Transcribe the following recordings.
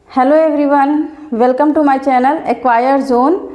Hello everyone, welcome to my channel acquire zone.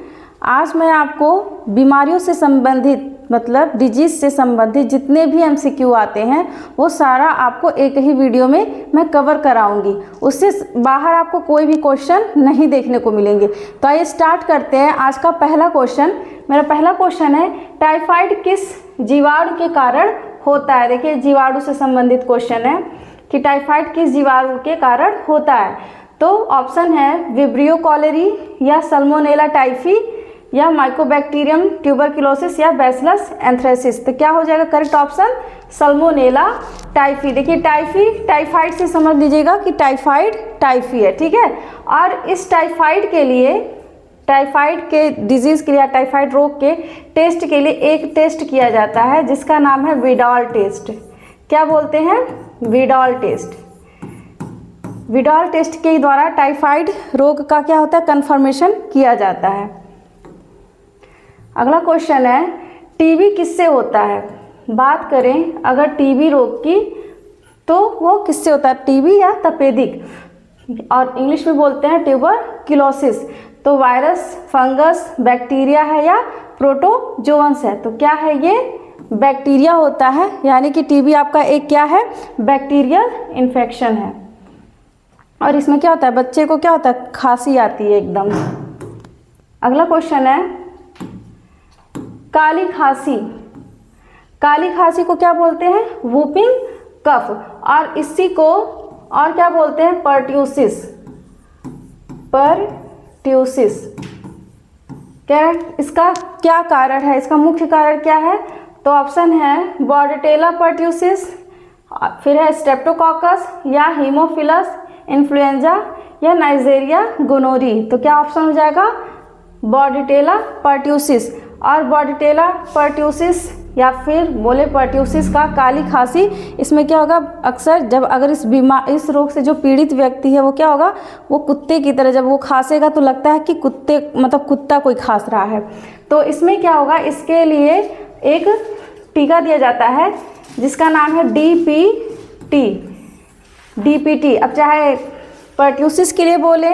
आज मैं आपको बीमारियों से संबंधित मतलब डिजीज़ से संबंधित जितने भी एमसीक्यू आते हैं वो सारा आपको एक ही वीडियो में मैं कवर कराऊंगी। उससे बाहर आपको कोई भी क्वेश्चन नहीं देखने को मिलेंगे। तो आइए स्टार्ट करते हैं। आज का पहला क्वेश्चन, मेरा पहला क्वेश्चन है, टाइफाइड किस जीवाणु के कारण होता है। देखिए, जीवाणु से संबंधित क्वेश्चन है कि टाइफाइड किस जीवाणु के कारण होता है। तो ऑप्शन है विब्रियो कॉलेरी या सल्मोनेला टाइफी या माइकोबैक्टीरियम ट्यूबरकुलोसिस या बैसिलस एंथ्रेसिस। तो क्या हो जाएगा करेक्ट ऑप्शन? Salmonella typhi. देखिए, टाइफी टाइफाइड से समझ लीजिएगा कि टाइफाइड टाइफी है, ठीक है। और इस टाइफाइड के लिए, टाइफाइड के डिजीज़ के लिए, टाइफाइड रोग के टेस्ट के लिए एक टेस्ट किया जाता है जिसका नाम है विडॉल टेस्ट। क्या बोलते हैं? विडॉल टेस्ट। विडॉल टेस्ट के द्वारा टाइफाइड रोग का क्या होता है? कंफर्मेशन किया जाता है। अगला क्वेश्चन है, टीबी किससे होता है। बात करें अगर टीबी रोग की तो वो किससे होता है? टीबी या तपेदिक, और इंग्लिश में बोलते हैं ट्यूबरकुलोसिस। तो वायरस, फंगस, बैक्टीरिया है या प्रोटोजोअन्स है। तो क्या है? ये बैक्टीरिया होता है, यानी कि टीबी आपका एक क्या है? बैक्टीरियल इन्फेक्शन है। और इसमें क्या होता है? बच्चे को क्या होता है? खांसी आती है एकदम। अगला क्वेश्चन है, काली खांसी। काली खांसी को क्या बोलते हैं? Whooping cough. और इसी को और क्या बोलते हैं? पर्ट्यूसिस। पर्ट्यूसिस। क्या इसका क्या कारण है? इसका मुख्य कारण क्या है? तो ऑप्शन है बॉर्डेटेला पर्ट्यूसिस, फिर है स्ट्रेप्टोकॉकस या हीमोफिलस इन्फ्लुएंजा या नाइजेरिया गोनोरी। तो क्या ऑप्शन हो जाएगा? बॉर्डेटेला पर्ट्यूसिस। और बॉर्डेटेला पर्ट्यूसिस या फिर बोले पर्ट्यूसिस का काली खांसी, इसमें क्या होगा? अक्सर जब अगर इस रोग से जो पीड़ित व्यक्ति है वो क्या होगा? वो कुत्ते की तरह जब वो खांसेगा तो लगता है कि कुत्ता कोई खांस रहा है। तो इसमें क्या होगा? इसके लिए एक टीका दिया जाता है जिसका नाम है डीपीटी। अब चाहे पर्ट्यूसिस के लिए बोले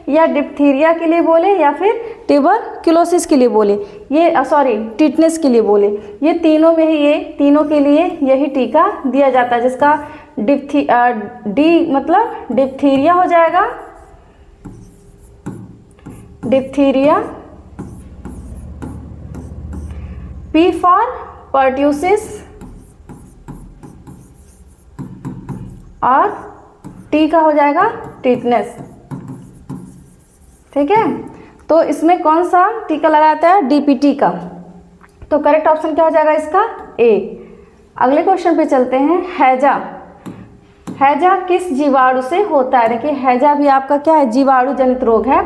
या डिप्थीरिया के लिए बोले या फिर ट्यूबरकुलोसिस के लिए बोले, टिटनेस के लिए बोले, ये तीनों में ही, ये तीनों के लिए यही टीका दिया जाता है जिसका मतलब डिप्थीरिया हो जाएगा, डिप्थीरिया, पी फॉर पर्ट्यूसिस और टी का हो जाएगा टिटनेस, ठीक है। तो इसमें कौन सा टीका लगाता है? डीपीटी का। तो करेक्ट ऑप्शन क्या हो जाएगा इसका? ए। अगले क्वेश्चन पे चलते हैं, हैजा। हैजा किस जीवाणु से होता है? देखिए, हैजा भी आपका क्या है? जीवाणु जनित रोग है।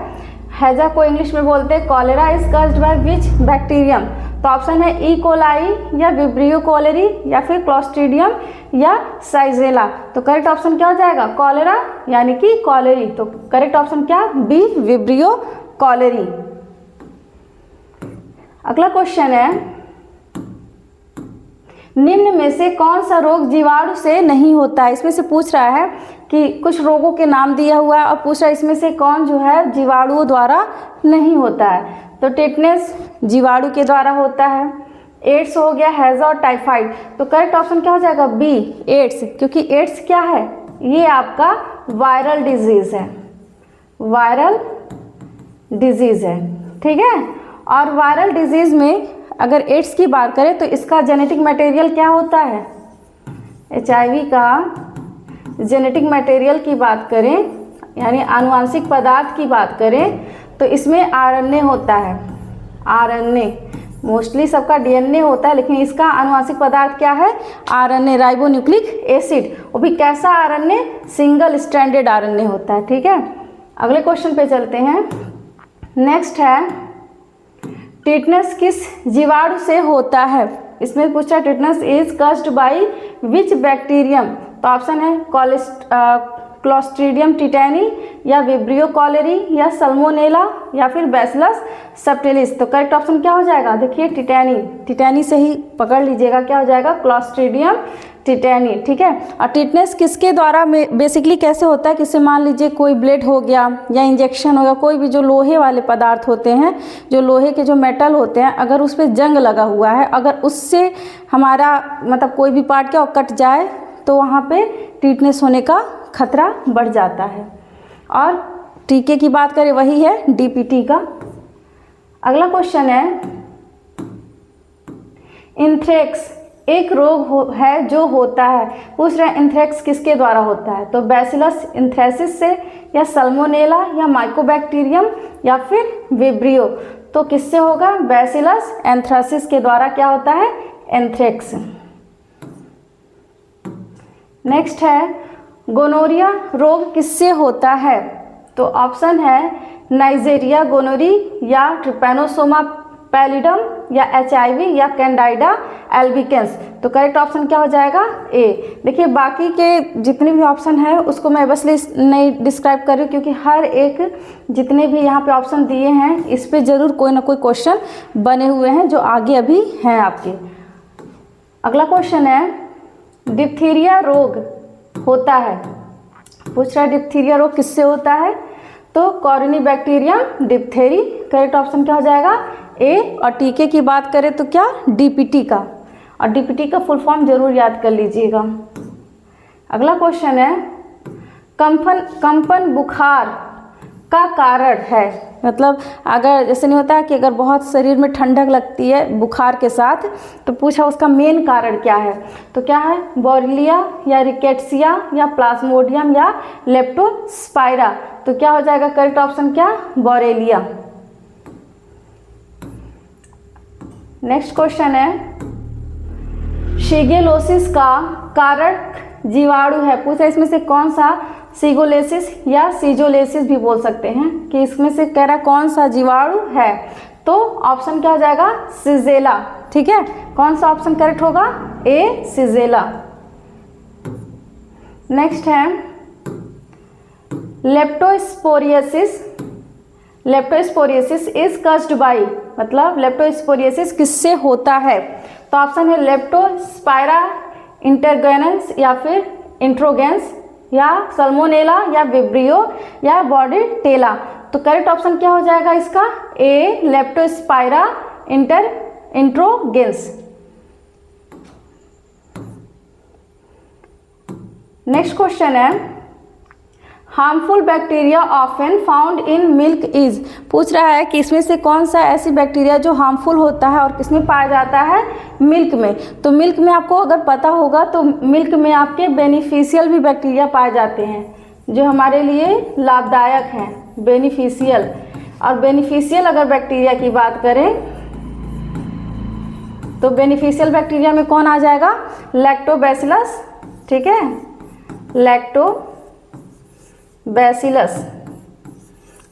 हैजा को इंग्लिश में बोलते हैं cholera is caused by which bacterium. तो ऑप्शन है ई कोलाई या विब्रियो कॉलेरी या फिर क्लोस्ट्रीडियम या साइजेला। तो करेक्ट ऑप्शन क्या हो जाएगा? कॉलेरा यानी कि कॉलेरी। तो करेक्ट ऑप्शन क्या? B, vibrio cholerae. अगला क्वेश्चन है, निम्न में से कौन सा रोग जीवाणु से नहीं होता है। इसमें से पूछ रहा है कि कुछ रोगों के नाम दिया हुआ है और पूछ रहा है इसमें से कौन जो है जीवाणुओं द्वारा नहीं होता है। तो टिटनेस जीवाणु के द्वारा होता है, एड्स हो गया, हैजा और टाइफाइड। तो करेक्ट ऑप्शन क्या हो जाएगा? B, ads. क्योंकि एड्स क्या है? ये आपका वायरल डिजीज है, वायरल डिजीज है, ठीक है। और वायरल डिजीज में अगर एड्स की बात करें तो इसका जेनेटिक मटेरियल क्या होता है? HIV का जेनेटिक मटेरियल की बात करें, यानी आनुवांशिक पदार्थ की बात करें, तो इसमें RNA होता है। RNA मोस्टली सबका DNA होता है, लेकिन इसका आनुवांशिक पदार्थ क्या है? RNA, ribonucleic acid. वो भी कैसा RNA? सिंगल स्ट्रैंडेड RNA होता है, ठीक है। अगले क्वेश्चन पे चलते हैं। नेक्स्ट है, टिटनेस किस जीवाणु से होता है। इसमें पूछा tetanus is caused by which bacterium. तो ऑप्शन है क्लोस्ट्रीडियम टिटैनी या विब्रियो कॉलेरी या सल्मोनेला या फिर बैसिलस सबटिलिस। तो करेक्ट ऑप्शन क्या हो जाएगा? देखिए, टिटैनी से ही पकड़ लीजिएगा, क्या हो जाएगा? क्लोस्ट्रीडियम टिटेनी, ठीक है। और टिटनेस किसके द्वारा बेसिकली कैसे होता है, किसे मान लीजिए कोई ब्लेड हो गया या इंजेक्शन हो गया, कोई भी जो लोहे वाले पदार्थ होते हैं, जो लोहे के जो मेटल होते हैं, अगर उस पर जंग लगा हुआ है, अगर उससे हमारा मतलब कोई भी पार्ट क्या कट जाए तो वहाँ पे टिटनेस होने का खतरा बढ़ जाता है। और टीके की बात करें वही है डीपीटी का। अगला क्वेश्चन है, एंथ्रेक्स एक रोग है जो होता है, पूछ रहे हैं एंथ्रेक्स किसके द्वारा होता है, तो बैसिलस एंथ्रेसिस से या सल्मोनेला या माइकोबैक्टीरियम या फिर विब्रियो, तो किससे होगा, बैसिलस एंथ्रेसिस के द्वारा क्या होता है, एंथ्रेक्स। नेक्स्ट है, गोनोरिया रोग किससे होता है, तो ऑप्शन है नाइजेरिया गोनोरी या ट्रिपैनोसोमा पैलिडम या HIV या कैंडाइडा एल्बिकेंस, तो करेक्ट ऑप्शन क्या हो जाएगा, ए। देखिए बाकी के जितने भी ऑप्शन है उसको मैं बस नहीं डिस्क्राइब कर रही हूँ, क्योंकि हर एक जितने भी यहाँ पे ऑप्शन दिए हैं इस पे ज़रूर कोई ना कोई क्वेश्चन बने हुए हैं जो आगे अभी हैं आपके। अगला क्वेश्चन है, डिप्थीरिया रोग होता है, पूछ रहा है डिप्थीरिया रोग किससे होता है, तो कॉर्निबैक्टीरियम डिप्थेरी, करेक्ट ऑप्शन क्या हो जाएगा, ए। और टीके की बात करें तो क्या, डीपीटी का, और डीपीटी का फुल फॉर्म जरूर याद कर लीजिएगा। अगला क्वेश्चन है, कंपन बुखार का कारण है, मतलब अगर जैसे नहीं होता है कि अगर बहुत शरीर में ठंडक लगती है बुखार के साथ, तो पूछा उसका मेन कारण क्या है, तो क्या है, बोरेलिया या रिकेट्सिया या प्लाज्मोडियम या लेप्टोस्पाइरा, तो क्या हो जाएगा करेक्ट ऑप्शन क्या, बोरेलिया। नेक्स्ट क्वेश्चन है, शिगेलोसिस का कारक जीवाणु है, पूछा इसमें से कौन सा, सिगोलेसिस या सीजोलेसिस भी बोल सकते हैं, कि इसमें से कह रहा कौन सा जीवाणु है, तो ऑप्शन क्या हो जाएगा, सिजेला, ठीक है। कौन सा ऑप्शन करेक्ट होगा, ए सिजेला। नेक्स्ट है, लेप्टोस्पोरियोसिस इज कॉज्ड बाय, मतलब लेप्टोस्पोरियोसिस किससे होता है, तो ऑप्शन है लेप्टोस्पाइरा इंटरगेनेंस या फिर इंट्रोगेंस या सल्मोनेला या विब्रियो या बॉर्डेटेला, तो करेक्ट ऑप्शन क्या हो जाएगा इसका, ए लेप्टोस्पाइरा इंट्रोगेंस। नेक्स्ट क्वेश्चन है, harmful bacteria often found in milk is, पूछ रहा है कि इसमें से कौन सा ऐसी बैक्टीरिया जो हार्मफुल होता है और किसमें पाया जाता है, मिल्क में, तो मिल्क में आपको अगर पता होगा तो मिल्क में आपके बेनिफिशियल भी बैक्टीरिया पाए जाते हैं जो हमारे लिए लाभदायक हैं, बेनिफिशियल। और बेनिफिशियल अगर बैक्टीरिया की बात करें तो बेनिफिशियल बैक्टीरिया में कौन आ जाएगा, लैक्टोबैसिलस, ठीक है, लैक्टोबैसिलस।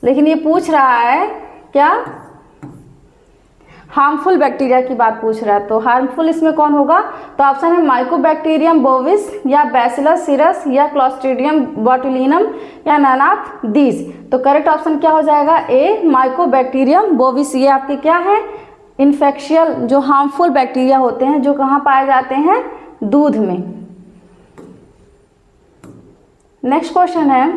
लेकिन ये पूछ रहा है क्या, हार्मफुल बैक्टीरिया की बात पूछ रहा है, तो हार्मफुल इसमें कौन होगा, तो ऑप्शन है माइकोबैक्टीरियम बोविस या बैसिलस सीरस या क्लॉस्ट्रीडियम बोटुलिनम या नन ऑफ दीज, तो करेक्ट ऑप्शन क्या हो जाएगा, ए माइकोबैक्टीरियम बोविस। ये आपके क्या है, इन्फेक्शियल जो हार्मफुल बैक्टीरिया होते हैं जो कहाँ पाए जाते हैं, दूध में। नेक्स्ट क्वेश्चन है,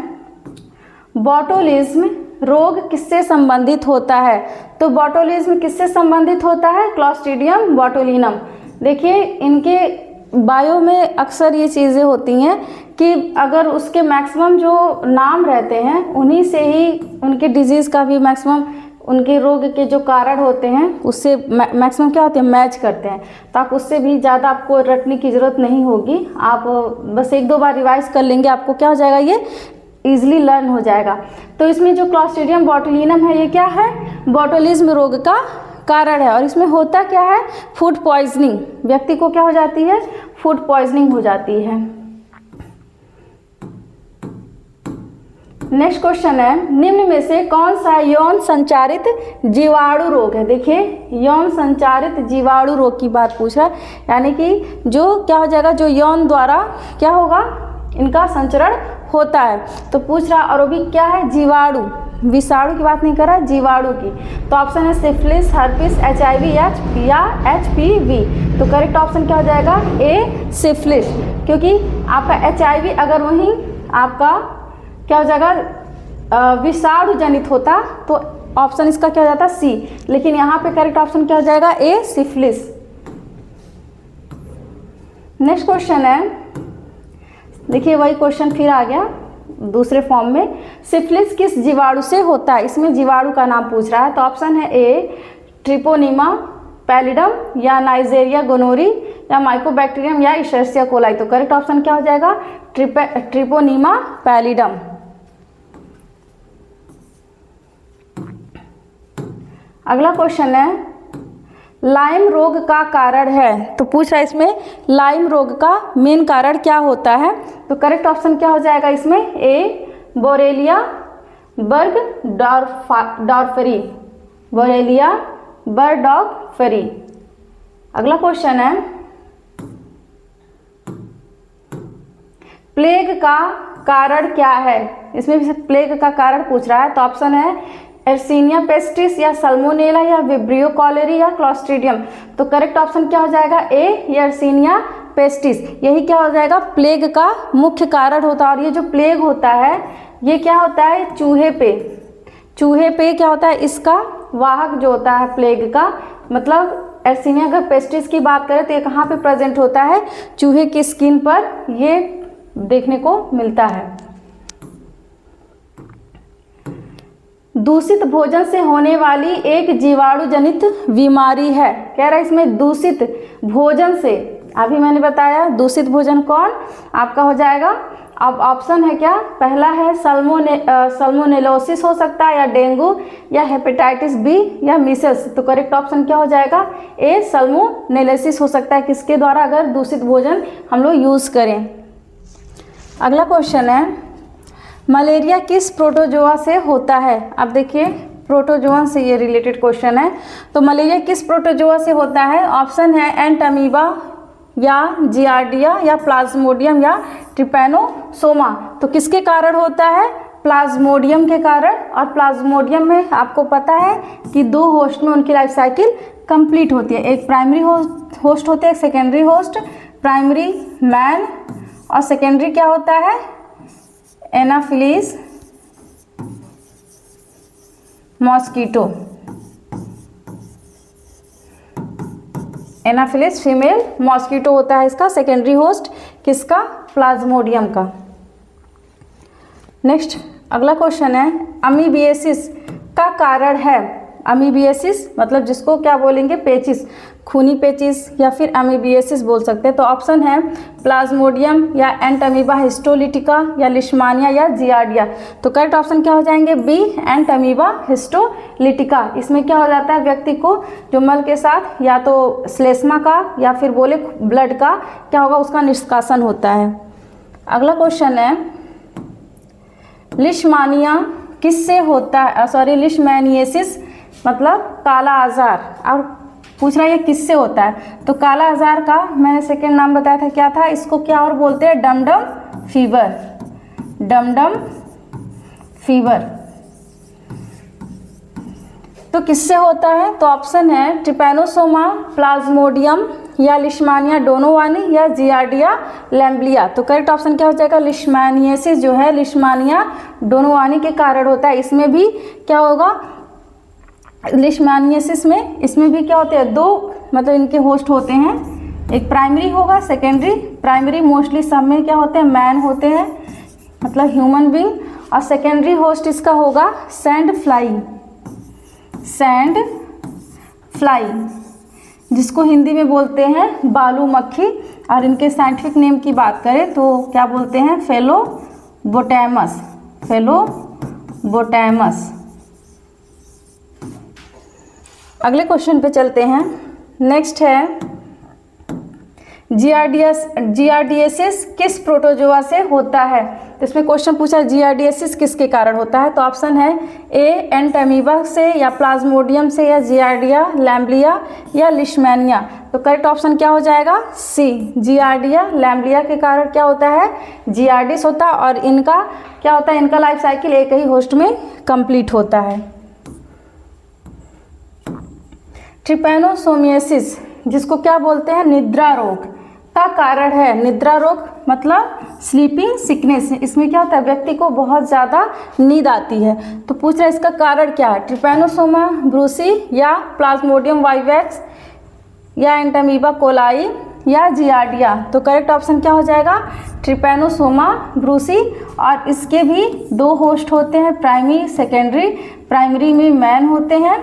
बॉटुलिज्म रोग किससे संबंधित होता है, तो बॉटुलिज्म किससे संबंधित होता है, क्लॉस्ट्रीडियम बोटुलिनम। देखिए इनके बायो में अक्सर ये चीज़ें होती हैं कि अगर उसके मैक्सिमम जो नाम रहते हैं उन्हीं से ही उनके डिजीज़ का भी मैक्सिमम, उनके रोग के जो कारण होते हैं उससे मैक्सिमम क्या होते हैं, मैच करते हैं, तो आप उससे भी ज़्यादा आपको रटने की ज़रूरत नहीं होगी, आप बस एक दो बार रिवाइज कर लेंगे, आपको क्या हो जाएगा, ये ईजिली लर्न हो जाएगा। तो इसमें जो क्लॉस्ट्रीडियम बोटुलिनम है ये क्या है, बॉटुलिज्म रोग का कारण है, और इसमें होता क्या है, फूड पॉइजनिंग, व्यक्ति को क्या हो जाती है, फूड पॉइजनिंग हो जाती है। नेक्स्ट क्वेश्चन है, निम्न में से कौन सा यौन संचारित जीवाणु रोग है। देखिए यौन संचारित जीवाणु रोग की बात पूछ रहा है, यानी कि जो क्या हो जाएगा, जो यौन द्वारा क्या होगा, इनका संचरण होता है, तो पूछ रहा और वो भी क्या है, जीवाणु, विषाणु की बात नहीं कर रहा है, जीवाणु की। तो ऑप्शन है सिफिलिस, हर्पिस, HIV या HPV। तो करेक्ट ऑप्शन क्या हो जाएगा? ए सिफिलिस, क्योंकि आपका HIV अगर वहीं आपका क्या हो जाएगा विषाणु जनित होता तो ऑप्शन इसका क्या हो जाता? सी। लेकिन यहाँ पे करेक्ट ऑप्शन क्या हो जाएगा? ए सिफिलिस। नेक्स्ट क्वेश्चन है, देखिए वही क्वेश्चन फिर आ गया दूसरे फॉर्म में। सिफिलिस किस जीवाणु से होता है? इसमें जीवाणु का नाम पूछ रहा है। तो ऑप्शन है ए ट्रिपोनिमा पैलिडम या नाइजेरिया गोनोरी या माइकोबैक्टीरियम या इशर्सिया कोलाई। तो करेक्ट ऑप्शन क्या हो जाएगा? Treponema pallidum. अगला क्वेश्चन है, लाइम रोग का कारण है। तो पूछ रहा है इसमें लाइम रोग का मेन कारण क्या होता है? तो करेक्ट ऑप्शन क्या हो जाएगा इसमें? ए बोरेलिया बर्ग डॉर्फरी, बोरेलिया बर्डॉर्फरी। अगला क्वेश्चन है, प्लेग का कारण क्या है? इसमें भी प्लेग का कारण पूछ रहा है। तो ऑप्शन है एर्सीनिया पेस्टिस या सल्मोनेला या विब्रियो कॉलेरी या क्लॉस्ट्रीडियम। तो करेक्ट ऑप्शन क्या हो जाएगा? ए एर्सीनिया पेस्टिस। यही क्या हो जाएगा? प्लेग का मुख्य कारण होता है। और ये जो प्लेग होता है ये क्या होता है? चूहे पे क्या होता है? इसका वाहक जो होता है प्लेग का, मतलब एर्सीनिया अगर पेस्टिस की बात करें तो ये कहाँ पे प्रेजेंट होता है? चूहे की स्किन पर ये देखने को मिलता है। दूषित भोजन से होने वाली एक जीवाणु जनित बीमारी है। कह रहा है इसमें दूषित भोजन से, अभी मैंने बताया दूषित भोजन कौन आपका हो जाएगा। अब ऑप्शन है क्या? पहला है सल्मोनेलोसिस हो सकता है या डेंगू या हेपेटाइटिस बी या मीसल्स। तो करेक्ट ऑप्शन क्या हो जाएगा? ए सल्मोनेलोसिस हो सकता है, किसके द्वारा? अगर दूषित भोजन हम लोग यूज़ करें। अगला क्वेश्चन है, मलेरिया किस प्रोटोजोआ से होता है? अब देखिए प्रोटोजोआ से ये रिलेटेड क्वेश्चन है। तो मलेरिया किस प्रोटोजोआ से होता है? ऑप्शन है एंट अमीबा या जियार्डिया या प्लाज्मोडियम या ट्रिपैनोसोमा। तो किसके कारण होता है? प्लाज्मोडियम के कारण। और प्लाज्मोडियम में आपको पता है कि 2 होस्ट में उनकी लाइफ साइकिल कंप्लीट होती है। एक प्राइमरी होस्ट होते हैं, सेकेंडरी होस्ट। प्राइमरी मैन और सेकेंडरी क्या होता है? Anopheles mosquito. Anopheles female mosquito होता है इसका सेकेंडरी होस्ट, किसका? प्लाज्मोडियम का। नेक्स्ट अगला क्वेश्चन है, अमीबिएसिस का कारण है। अमीबिएसिस मतलब जिसको क्या बोलेंगे? पेचिस, खूनी पेचिस या फिर अमीबिएसिस बोल सकते हैं। तो ऑप्शन है प्लाज्मोडियम या एंट अमीबा हिस्टोलिटिका या लिश्मानिया या जियार्डिया। तो करेक्ट ऑप्शन क्या हो जाएंगे? बी एंट अमीबा हिस्टोलिटिका। इसमें क्या हो जाता है? व्यक्ति को जो मल के साथ या तो श्लेष्मा का या फिर बोले ब्लड का क्या होगा? उसका निष्कासन होता है। अगला क्वेश्चन है, लिश्मानिया किससे होता है? सॉरी लिश्मैनिएसिस मतलब काला आजार। और पूछ रहा है ये किससे होता है? तो काला आजार का मैंने सेकेंड नाम बताया था, क्या था? इसको क्या और बोलते हैं? Dumdum fever. Dumdum fever. तो किससे होता है? तो ऑप्शन है ट्रिपैनोसोमा, प्लाज्मोडियम या लिश्मानिया डोनोवानी या जियार्डिया लैम्ब्लिया। तो करेक्ट ऑप्शन क्या हो जाएगा? लिश्मानिएसिस जो है लिश्मानिया डोनोवानी के कारण होता है। इसमें भी क्या होगा? लिश्मानिएसिस में इसमें भी क्या होते हैं? 2 मतलब इनके होस्ट होते हैं। एक प्राइमरी होगा, सेकेंडरी। प्राइमरी मोस्टली सब में क्या होते हैं? मैन होते हैं, मतलब ह्यूमन बीइंग। और सेकेंडरी होस्ट इसका होगा सैंड फ्लाई। सैंड फ्लाई जिसको हिंदी में बोलते हैं बालू मक्खी। और इनके साइंटिफिक नेम की बात करें तो क्या बोलते हैं? फेलोबोटैमस। फेलोबोटैमस। अगले क्वेश्चन पे चलते हैं। नेक्स्ट है, जियार्डिएसिस किस प्रोटोजोआ से होता है? तो इसमें क्वेश्चन पूछा जियार्डिएसिस किसके कारण होता है? तो ऑप्शन है ए एंट अमीबा से या प्लाज्मोडियम से या जियार्डिया लैम्ब्लिया या लिश्मैनिया। तो करेक्ट ऑप्शन क्या हो जाएगा? सी जियार्डिया लैम्ब्लिया के कारण क्या होता है? जियार्डिस होता है। और इनका क्या होता है? इनका लाइफ साइकिल एक ही होस्ट में कंप्लीट होता है। ट्रिपैनोसोमियासिस जिसको क्या बोलते हैं, निद्रा रोग का कारण है। निद्रा रोग मतलब स्लीपिंग सिकनेस। इसमें क्या होता है, व्यक्ति को बहुत ज़्यादा नींद आती है। तो पूछ रहा है इसका कारण क्या है, ट्रिपैनोसोमा ब्रूसी या प्लाज्मोडियम वाइवेक्स या एंटामीबा कोलाई या जियार्डिया। तो करेक्ट ऑप्शन क्या हो जाएगा, ट्रिपैनोसोमा ब्रूसी। और इसके भी 2 होस्ट होते हैं, प्राइमरी सेकेंडरी। प्राइमरी में मैन होते हैं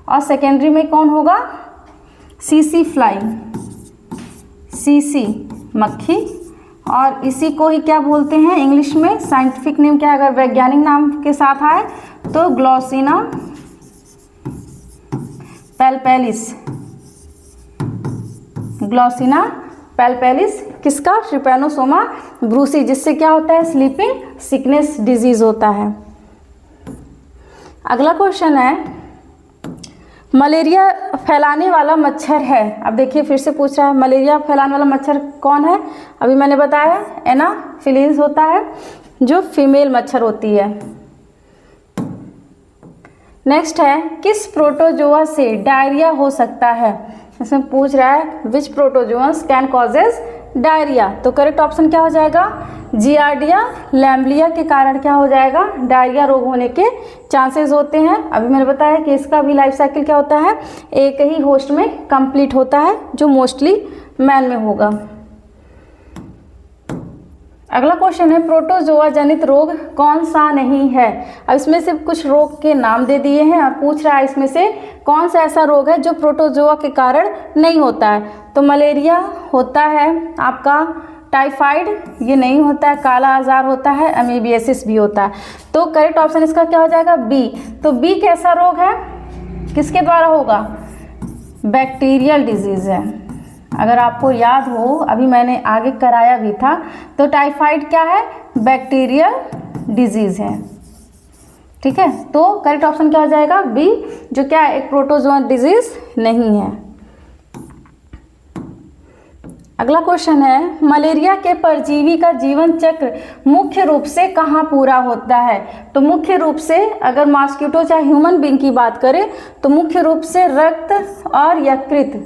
और सेकेंडरी में कौन होगा, सीसी फ्लाई, सीसी मक्खी। और इसी को ही क्या बोलते हैं इंग्लिश में, साइंटिफिक नेम क्या है, अगर वैज्ञानिक नाम के साथ आए तो ग्लॉसिना पैल्पेलिस। ग्लॉसिना पैल्पेलिस किसका, ट्रिपैनोसोमा ब्रूसी, जिससे क्या होता है, स्लीपिंग सिकनेस डिजीज होता है। अगला क्वेश्चन है, मलेरिया फैलाने वाला मच्छर है। अब देखिए फिर से पूछ रहा है, मलेरिया फैलाने वाला मच्छर कौन है। अभी मैंने बताया एनाफिलीज होता है जो फीमेल मच्छर होती है। नेक्स्ट है, किस प्रोटोजोआ से डायरिया हो सकता है। इसमें पूछ रहा है विच प्रोटोजोअस कैन कॉजेज डायरिया। तो करेक्ट ऑप्शन क्या हो जाएगा, जियार्डिया लैम्ब्लिया के कारण क्या हो जाएगा, डायरिया रोग होने के चांसेस होते हैं। अभी मैंने बताया कि इसका भी लाइफ साइकिल क्या होता है, एक ही होस्ट में कंप्लीट होता है जो मोस्टली मैन में होगा। अगला क्वेश्चन है, प्रोटोजोआ जनित रोग कौन सा नहीं है। अब इसमें से कुछ रोग के नाम दे दिए हैं और पूछ रहा है इसमें से कौन सा ऐसा रोग है जो प्रोटोजोआ के कारण नहीं होता है। तो मलेरिया होता है आपका, टाइफाइड ये नहीं होता है, काला आजार होता है, अमीबियासिस भी होता है। तो करेक्ट ऑप्शन इसका क्या हो जाएगा, बी। तो बी कैसा रोग है, किसके द्वारा होगा, बैक्टीरियल डिजीज है। अगर आपको याद हो अभी मैंने आगे कराया भी था, तो टाइफाइड क्या है, बैक्टीरियल डिजीज है। ठीक है, तो करेक्ट ऑप्शन क्या हो जाएगा, बी, जो क्या है एक प्रोटोजोआ डिजीज नहीं है। अगला क्वेश्चन है, मलेरिया के परजीवी का जीवन चक्र मुख्य रूप से कहाँ पूरा होता है। तो मुख्य रूप से अगर मॉस्किटो चाहे ह्यूमन बीइंग की बात करें तो मुख्य रूप से रक्त और यकृत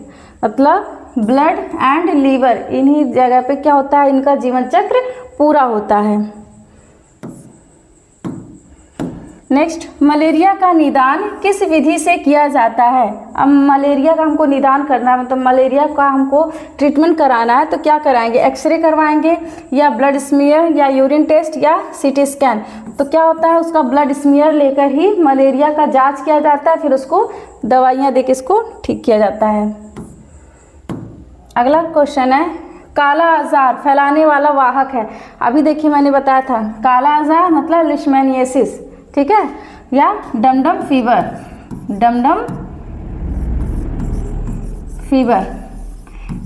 मतलब ब्लड एंड लीवर, इन्हीं जगह पे क्या होता है, इनका जीवन चक्र पूरा होता है। नेक्स्ट, मलेरिया का निदान किस विधि से किया जाता है। अब मलेरिया का हमको निदान करना है, मतलब मलेरिया का हमको ट्रीटमेंट कराना है, तो क्या कराएंगे, एक्सरे करवाएंगे या ब्लड स्मीयर या यूरिन टेस्ट या सीटी स्कैन। तो क्या होता है, उसका ब्लड स्मीयर लेकर ही मलेरिया का जांच किया जाता है, फिर उसको दवाइयाँ देकर इसको ठीक किया जाता है। अगला क्वेश्चन है, काला आजार फैलाने वाला वाहक है। अभी देखिए मैंने बताया था, काला आजार मतलब लिशमैनियासिस, ठीक है, या डमडम फीवर, डमडम फीवर।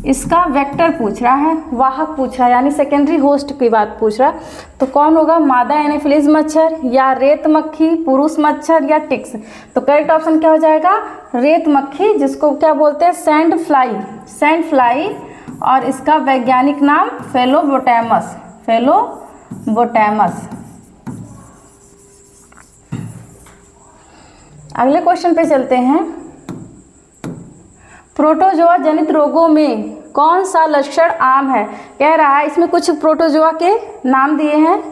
इसका वेक्टर पूछ रहा है, वाहक पूछ रहा है, यानी सेकेंडरी होस्ट की बात पूछ रहा है। तो कौन होगा, मादा एनाफिलीज मच्छर या रेत मक्खी, पुरुष मच्छर या टिक्स। तो करेक्ट ऑप्शन क्या हो जाएगा, रेत मक्खी, जिसको क्या बोलते हैं, सैंड फ्लाई, सैंड फ्लाई। और इसका वैज्ञानिक नाम फेलोबोटैमस, फेलोबोटैमस। अगले क्वेश्चन पे चलते हैं, प्रोटोजोआ जनित रोगों में कौन सा लक्षण आम है। कह रहा है इसमें कुछ प्रोटोजोआ के नाम दिए हैं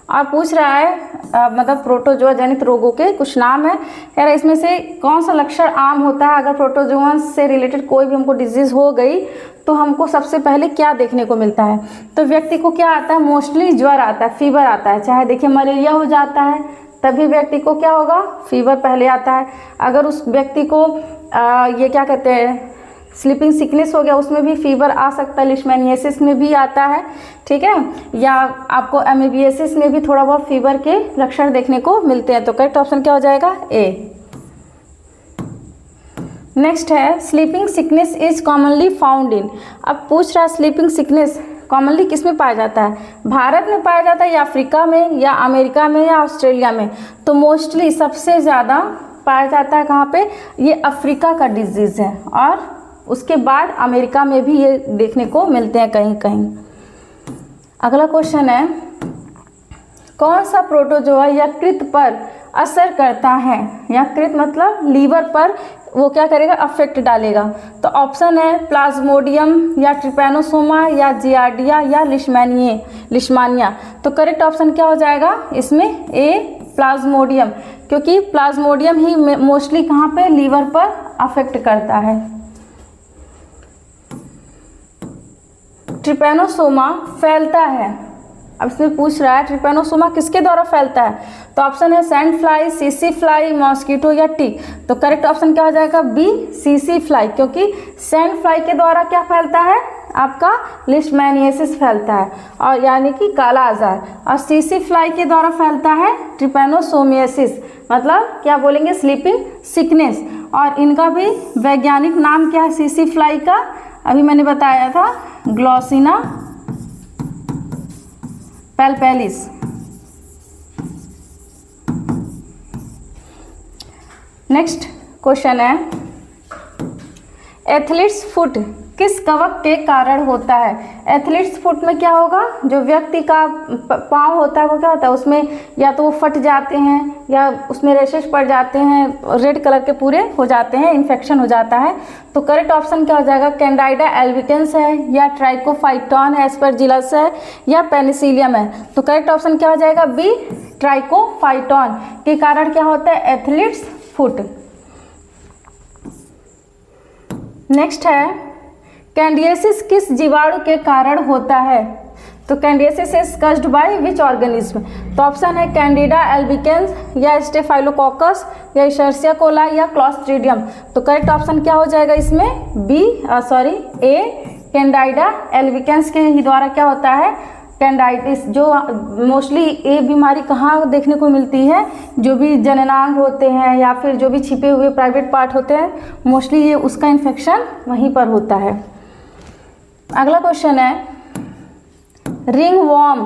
और पूछ रहा है मतलब प्रोटोजोआ जनित रोगों के कुछ नाम है। कह रहा है इसमें से कौन सा लक्षण आम होता है, अगर प्रोटोजोआ से रिलेटेड कोई भी हमको डिजीज़ हो गई तो हमको सबसे पहले क्या देखने को मिलता है। तो व्यक्ति को क्या आता है, मोस्टली ज्वर आता है, फीवर आता है। चाहे देखिए मलेरिया हो जाता है तभी व्यक्ति को क्या होगा, फीवर पहले आता है। अगर उस व्यक्ति को ये क्या कहते हैं, स्लीपिंग सिकनेस हो गया, उसमें भी फीवर आ सकता है, लिशमैनियासिस में भी आता है, ठीक है, या आपको अमीबियासिस में भी थोड़ा बहुत फीवर के लक्षण देखने को मिलते हैं। तो करेक्ट ऑप्शन क्या हो जाएगा, ए। नेक्स्ट है, sleeping sickness is commonly found in. अब पूछ रहा है स्लीपिंग सिकनेस कॉमनली किस में पाया जाता है, भारत में पाया जाता है या अफ्रीका में या अमेरिका में या ऑस्ट्रेलिया में। तो मोस्टली सबसे ज़्यादा पाया जाता है कहाँ पे, ये अफ्रीका का डिजीज़ है, और उसके बाद अमेरिका में भी ये देखने को मिलते हैं कहीं कहीं। अगला क्वेश्चन है, कौन सा प्रोटोजोआ यकृत पर असर करता है? यकृत मतलब लीवर पर वो क्या करेगा, अफेक्ट डालेगा। तो ऑप्शन है प्लाज्मोडियम या ट्रिपैनोसोमा या जियार्डिया या लिशमानिया। तो करेक्ट ऑप्शन क्या हो जाएगा इसमें? ए प्लाज्मोडियम, क्योंकि प्लाज्मोडियम ही मोस्टली कहाँ पे, लीवर पर अफेक्ट करता है। ट्रिपैनोसोमा फैलता है, अब इसमें पूछ रहा है ट्रिपैनोसोमा किसके द्वारा फैलता है? तो ऑप्शन है sand fly, CC fly, mosquito या टिक। तो करेक्ट ऑप्शन क्या हो जाएगा? बी सीसी फ्लाई, क्योंकि सैंड फ्लाई के द्वारा क्या फैलता है आपका? लिशमैनियासिस फैलता है, और यानी कि काला आजार। और सीसी फ्लाई के द्वारा फैलता है ट्रिपैनोसोमियासिस, मतलब क्या बोलेंगे, स्लीपिंग सिकनेस। और इनका भी वैज्ञानिक नाम क्या है सीसी फ्लाई का? अभी मैंने बताया था, ग्लॉसिना पैल्पेलिस। नेक्स्ट क्वेश्चन है, एथलीट्स फुट किस कवक के कारण होता है? एथलीट्स फुट में क्या होगा, जो व्यक्ति का पाँव होता है वो क्या होता है, उसमें या तो वो फट जाते हैं या उसमें रेशेस पड़ जाते हैं, रेड कलर के पूरे हो जाते हैं, इन्फेक्शन हो जाता है। तो करेक्ट ऑप्शन क्या हो जाएगा? कैंडाइडा एल्बिकेंस है या ट्राइकोफाइटॉन है, एस्परजिलस है या पेनिसिलियम है। तो करेक्ट ऑप्शन क्या हो जाएगा? बी ट्राइकोफाइटॉन के कारण क्या होता है? Athletes foot. नेक्स्ट है, कैंडिडियासिस किस जीवाणु के कारण होता है? तो candidiasis is caused by which organism? तो ऑप्शन है कैंडिडा एल्बिकेंस या स्टेफाइलोकोकस या इशर्सिया कोलाई या क्लॉस्ट्रीडियम। तो करेक्ट ऑप्शन क्या हो जाएगा इसमें? बी ए कैंडिडा एल्बिकेंस के ही द्वारा क्या होता है? कैंडाइटिस, जो मोस्टली ये बीमारी कहाँ देखने को मिलती है? जो भी जननांग होते हैं या फिर जो भी छिपे हुए प्राइवेट पार्ट होते हैं, मोस्टली ये उसका इन्फेक्शन वहीं पर होता है। अगला क्वेश्चन है, रिंग वॉर्म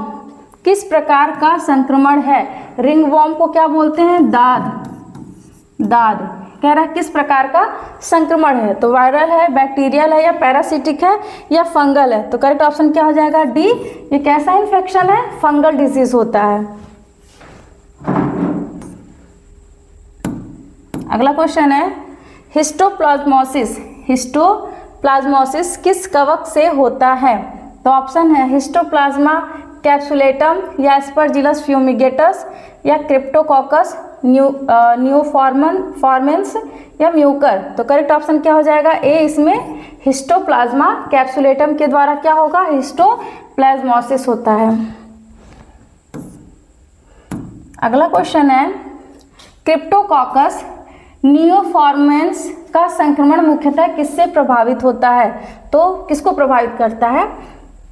किस प्रकार का संक्रमण है? रिंग वॉर्म को क्या बोलते हैं? दाद। कह रहा है किस प्रकार का संक्रमण है? तो वायरल है, बैक्टीरियल है या पैरासिटिक है या फंगल है। तो करेक्ट ऑप्शन क्या हो जाएगा? डी। ये कैसा इन्फेक्शन है? फंगल डिजीज होता है। अगला क्वेश्चन है, हिस्टोप्लाज्मोसिस किस कवक से होता है? तो ऑप्शन है हिस्टोप्लाज्मा कैप्सुलेटम या एस्परजिलस फ्यूमिगेटस या क्रिप्टोकोकस न्यूफॉर्मेंस या म्यूकर। तो करेक्ट ऑप्शन क्या हो जाएगा? ए इसमें हिस्टोप्लाज्मा कैप्सुलेटम के द्वारा क्या होगा? हिस्टोप्लाज्मोसिस होता है। अगला क्वेश्चन है, क्रिप्टोकोकस न्यूफॉर्मेंस का संक्रमण मुख्यतः किससे प्रभावित होता है? तो किसको प्रभावित करता है?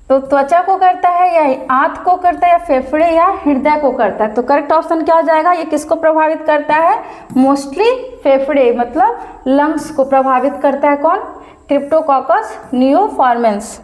तो त्वचा को करता है या आंत को करता है या फेफड़े या हृदय को करता है? तो करेक्ट ऑप्शन क्या हो जाएगा? ये किसको प्रभावित करता है? मोस्टली फेफड़े मतलब लंग्स को प्रभावित करता है। कौन? क्रिप्टोकोकस न्यूफॉर्मेंस।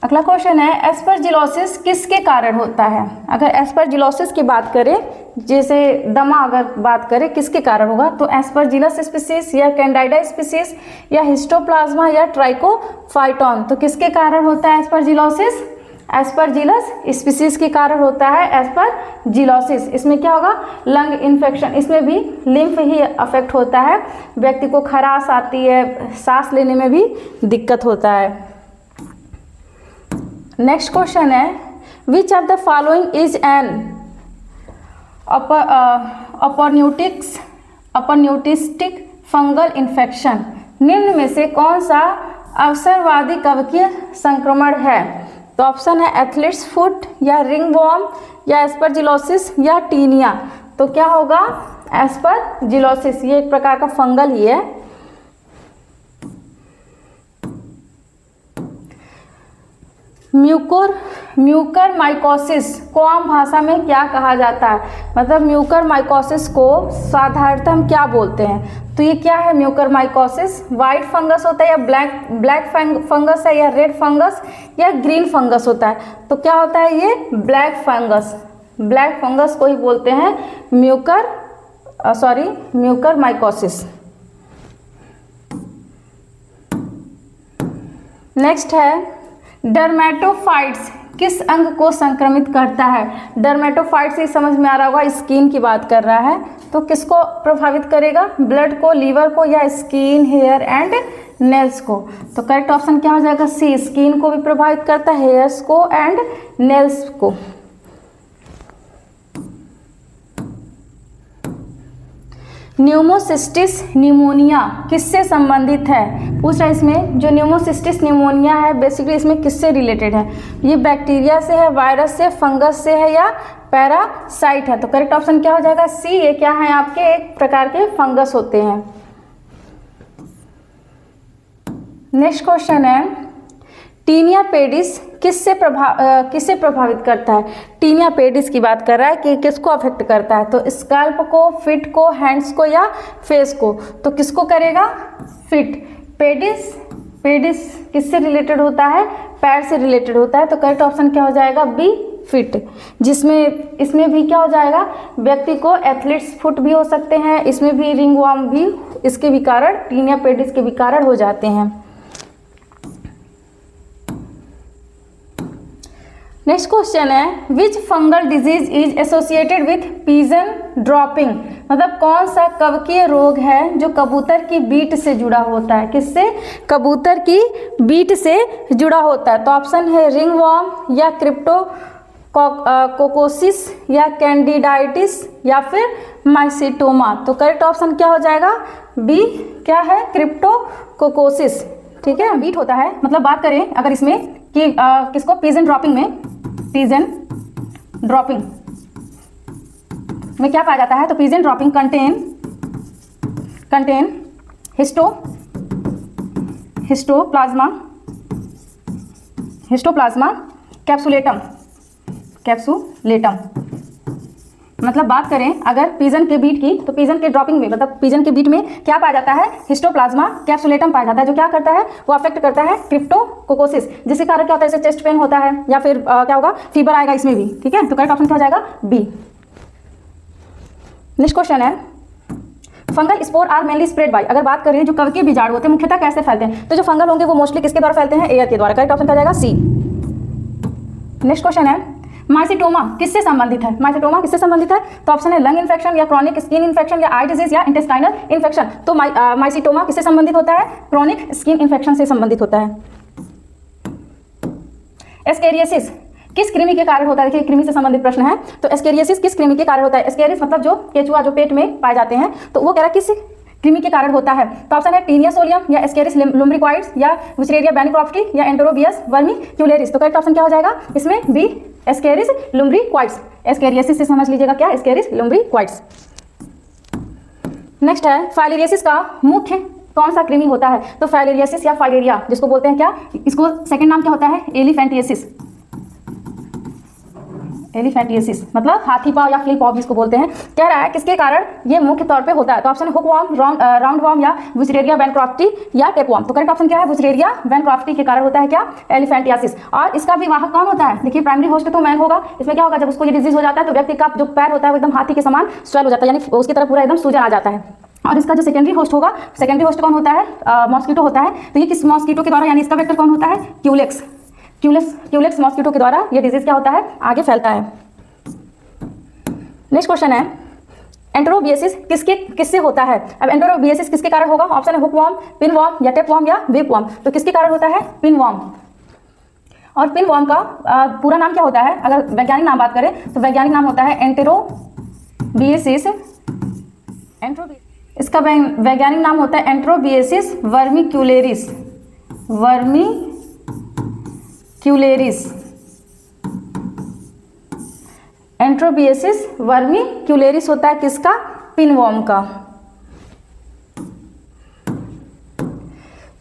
अगला क्वेश्चन है, एस्परजिलोसिस किसके कारण होता है? अगर एस्परजिलोसिस की बात करें, जैसे दमा अगर बात करें, किसके कारण होगा? तो एस्परजिलस स्पीसीज या कैंडाइडा स्पीसीज या हिस्टोप्लाज्मा या ट्राइकोफाइटॉन। तो किसके कारण होता है एस्परजिलोसिस? एस्परजिलस स्पीसीज के कारण होता है एस्परजिलोसिस। इसमें क्या होगा? लंग इन्फेक्शन, इसमें भी लिम्फ ही अफेक्ट होता है, व्यक्ति को खराश आती है, सांस लेने में भी दिक्कत होता है। नेक्स्ट क्वेश्चन है, which of the following is an opportunistic fungal infection? निम्न में से कौन सा अवसरवादी कवकीय संक्रमण है? तो ऑप्शन है एथलीट्स फुट या रिंग वॉर्म या एस्परजिलोसिस या टीनिया। तो क्या होगा? एस्परजिलोसिस, ये एक प्रकार का फंगल ही है। म्यूकर माइकोसिस को आम भाषा में क्या कहा जाता है? मतलब म्यूकर माइकोसिस को साधारणतः हम क्या बोलते हैं? तो ये क्या है म्यूकर माइकोसिस? वाइट फंगस होता है या ब्लैक फंगस है या रेड फंगस या ग्रीन फंगस होता है? तो क्या होता है ये? ब्लैक फंगस को ही बोलते हैं म्यूकर माइकोसिस। नेक्स्ट है, डर्मेटोफाइट्स किस अंग को संक्रमित करता है? डर्मेटोफाइट से समझ में आ रहा होगा, स्किन की बात कर रहा है, तो किसको प्रभावित करेगा? ब्लड को, लीवर को, या स्किन, हेयर एंड नेल्स को? तो करेक्ट ऑप्शन क्या हो जाएगा? सी, स्किन को भी प्रभावित करता है, हेयर्स को एंड नेल्स को। न्यूमोसिस्टिस निमोनिया किससे संबंधित है? पूछ रहा है इसमें जो न्यूमोसिस्टिस निमोनिया है बेसिकली इसमें किससे रिलेटेड है? ये बैक्टीरिया से है, वायरस से, फंगस से है, या पैरासाइट है? तो करेक्ट ऑप्शन क्या हो जाएगा? सी। ये क्या है? आपके एक प्रकार के फंगस होते हैं। नेक्स्ट क्वेश्चन है टीनिया पेडिस किससे प्रभावित करता है? टीनिया पेडिस की बात कर रहा है कि किसको अफेक्ट करता है? तो स्कैल्प को, फिट को, हैंड्स को, या फेस को? तो किसको करेगा? फिट। पेडिस किससे रिलेटेड होता है? पैर से रिलेटेड होता है। तो करेक्ट ऑप्शन क्या हो जाएगा? B, fit. जिसमें इसमें भी क्या हो जाएगा? व्यक्ति को एथलीट्स फुट भी हो सकते हैं, इसमें भी रिंगवर्म भी इसके भी कारण, टीनिया पेडिस के भी कारण हो जाते हैं। नेक्स्ट क्वेश्चन है which fungal disease is associated with pigeon dropping? मतलब कौन सा कवकीय रोग है जो कबूतर की बीट से जुड़ा होता है? किससे? कबूतर की बीट से जुड़ा होता है। तो ऑप्शन है रिंगवर्म, या क्रिप्टोकोकोसिस, या कैंडिडाइटिस, या फिर माइसिटोमा? तो करेक्ट ऑप्शन क्या हो जाएगा? बी, क्या है? क्रिप्टोकोकोसिस। ठीक है, बीट होता है, मतलब बात करें अगर इसमें कि किसको? पिजन ड्रॉपिंग में क्या पाया जाता है? तो pigeon dropping contain histoplasma capsulatum. मतलब बात करें अगर पिजन के बीट की, तो पिजन के ड्रॉपिंग में, मतलब पिजन के बीट में क्या पाया जाता है? हिस्टोप्लाज्मा कैप्सुलेटम पाया जाता है, जो क्या करता है? वो अफेक्ट करता है क्रिप्टोकोकोसिस, जिसके कारण क्या होता है? जैसे चेस्ट पेन होता है, या फिर क्या होगा? फीवर आएगा इसमें भी। ठीक है, तो करेक्ट ऑप्शन क्या हो जाएगा? बी। नेक्स्ट क्वेश्चन है fungal spore are mainly spread by? अगर बात करें जो कवकीय बीजाणु होते हैं मुख्यतः कैसे फैलते हैं? तो जो फंगल होंगे वो मोस्टली किसके द्वारा फैलते हैं? एयर के द्वारा। करेक्ट ऑप्शन क्या हो जाएगा? सी। नेक्स्ट क्वेश्चन है माइसिटोमा किससे संबंधित है? माइसिटोमा किससे संबंधित है? तो ऑप्शन है लंग इन्फेक्शन, या क्रॉनिक स्किन इन्फेक्शन, या आई डिजीज, या इंटेस्टाइनल इन्फेक्शन। तो माइसिटोमा किससे संबंधित होता है? क्रॉनिक स्किन इन्फेक्शन से संबंधित होता है। एस्केरियासिस किस कृमि के कारण होता है? देखिए कृमि से संबंधित प्रश्न है। तो एस्केरियासिस किस कृमि के कारण होता है? एस्केरिस मतलब जो केचुआ जो पेट में पाए जाते हैं, तो वो कह रहा है किस कृमि के कारण होता है? तो ऑप्शन है टीनिया सोलियम, या एस्केरिस लुम्ब्रिक्वाइड्स, या विचरेरिया बैनिक्रॉफ्टी, या एंटेरोबियस वर्मिक्यूलेरिस। तो करेक्ट ऑप्शन क्या हो जाएगा इसमें? B, Ascaris लुम्ब्रिक्वाइड्स। एस्केरियासिस से समझ लीजिएगा क्या? एस्केरिस लुम्ब्रिक्वाइड्स। नेक्स्ट है फाइलेरियासिस का मुख्य कौन सा कृमि होता है? तो फाइलेरियासिस या फाइलेरिया जिसको बोलते हैं क्या, इसको सेकंड नाम क्या होता है? एलिफेंटियासिस। एलिफेंटियासिस मतलब हाथी पाव या फ्ली पाव जिसको बोलते हैं। कह रहा है किसके कारण ये मुख्य तौर पे होता है? तो ऑप्शन है हुकवर्म, राउंडवर्म, या बुचरेरिया बैनक्रॉफ्टी, या टेपवर्म। तो करेक्ट ऑप्शन क्या है? बुचरेरिया बैनक्रॉफ्टी के कारण होता है क्या? एलिफेंटियासिस। और इसका भी वाहक कौन होता है? देखिए प्राइमरी होस्ट तो मैन होगा। इसमें क्या होगा? जब उसको ये डिजीज हो जाता है तो व्यक्ति का जो पैर होता है वो एकदम हाथी के समान स्वेल हो जाता है, यानी उसकी तरफ पूरा एकदम सूजन आ जाता है। और इसका जो सेकेंडरी होस्ट होगा, सेकेंडरी होस्ट कौन होता है? मॉस्किटो होता है। तो ये किस मॉस्किटो के द्वारा, यानी इसका वेक्टर कौन होता है? क्यूलेक्स मॉस्किटो के द्वारा ये डिजीज क्या होता है? आगे फैलता है। नेक्स्ट क्वेश्चन है एंटेरोबियसिस किससे होता है? अब एंटेरोबियसिस किसके कारण होगा? ऑप्शन है हुकवर्म, पिनवर्म, या टेपवर्म, या विपवर्म। तो किसके कारण होता है? पिनवर्म। और पिनवर्म का पूरा नाम क्या होता है? अगर वैज्ञानिक नाम बात करें तो वैज्ञानिक नाम होता है एंटेरोबियसिस। इसका वैज्ञानिक नाम होता है एंटेरोबियसिस वर्मिक्यूलेरिस। एंटेरोबियसिस वर्मिक्यूलेरिस होता है किसका? पिनवर्म का।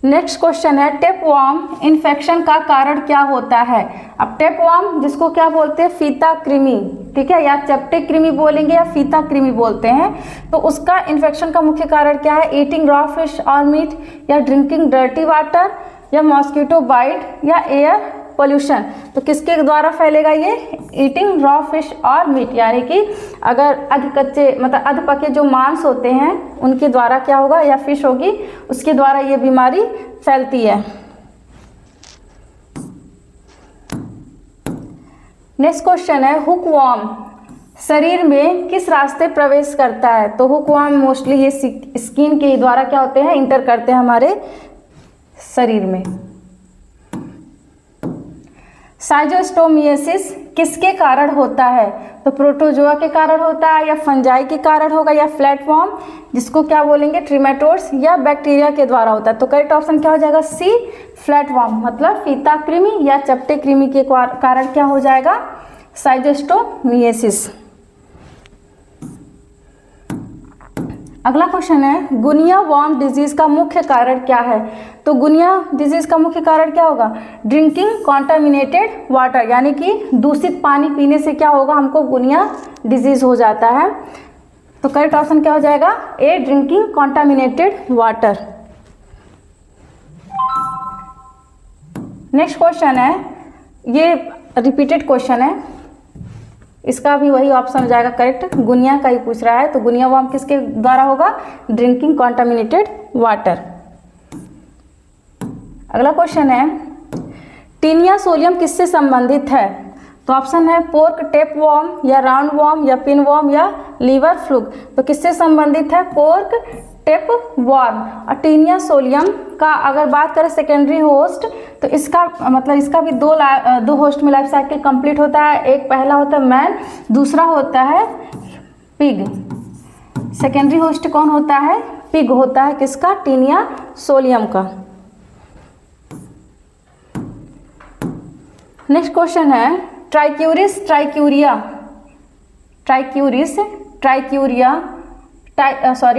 नेक्स्ट क्वेश्चन है टेपवर्म इन्फेक्शन का कारण क्या होता है? अब टेपवर्म जिसको क्या बोलते हैं? फीता कृमि। ठीक है, या चपटे कृमि बोलेंगे या फीता कृमि बोलते हैं। तो उसका इन्फेक्शन का मुख्य कारण क्या है? ईटिंग रॉ फिश और मीट, या ड्रिंकिंग डर्टी वाटर, या मॉस्किटो बाइट, या एयर पोल्यूशन। तो किसके द्वारा फैलेगा ये? ईटिंग रॉ फिश और मीट, यानी कि अगर अध कच्चे मतलब अध पके जो मांस होते हैं उनके द्वारा क्या होगा? या फिश होगी उसके द्वारा ये बीमारी फैलती है। नेक्स्ट क्वेश्चन है हुकवॉर्म शरीर में किस रास्ते प्रवेश करता है? तो हुकवॉर्म मोस्टली ये स्किन के द्वारा क्या होते हैं, इंटर करते हैं हमारे शरीर में। साइटोस्टोमियोसिस किसके कारण होता है? तो प्रोटोजोआ के कारण होता है, या फंजाई के कारण होगा, या फ्लैटफॉर्म जिसको क्या बोलेंगे ट्रिमेटोड्स, या बैक्टीरिया के द्वारा होता है। तो करेक्ट ऑप्शन क्या हो जाएगा? सी, फ्लैटफॉर्म, मतलब फीता कृमि या चपटे कृमि के कारण क्या हो जाएगा? साइटोस्टोमियोसिस। अगला क्वेश्चन है गुनिया वॉर्म डिजीज का मुख्य कारण क्या है? तो गुनिया डिजीज का मुख्य कारण क्या होगा? ड्रिंकिंग कॉन्टामिनेटेड वाटर, यानी कि दूषित पानी पीने से क्या होगा, हमको गुनिया डिजीज हो जाता है। तो करेक्ट ऑप्शन क्या हो जाएगा? A, drinking contaminated water. Next question है, ये रिपीटेड क्वेश्चन है, इसका भी वही ऑप्शन हो जाएगा करेक्ट, गुनिया का ही पूछ रहा है। तो गुनिया वॉर्म किसके द्वारा होगा? Drinking contaminated water. अगला क्वेश्चन है टीनिया सोलियम किससे संबंधित है? तो ऑप्शन है पोर्क टेप वॉर्म, या राउंड वॉर्म, या पिन वॉर्म, या लीवर फ्लूक। तो किससे संबंधित है? Pork tape warm. और टीनिया सोलियम का अगर बात करें सेकेंडरी होस्ट, तो इसका मतलब इसका भी दो होस्ट में लाइफ साइकिल कंप्लीट होता है। एक पहला होता है मैन, दूसरा होता है पिग। सेकेंडरी होस्ट कौन होता है? पिग होता है। किसका? टीनिया सोलियम का। नेक्स्ट क्वेश्चन है ट्राइक्यूरिस ट्राइक्यूरिया,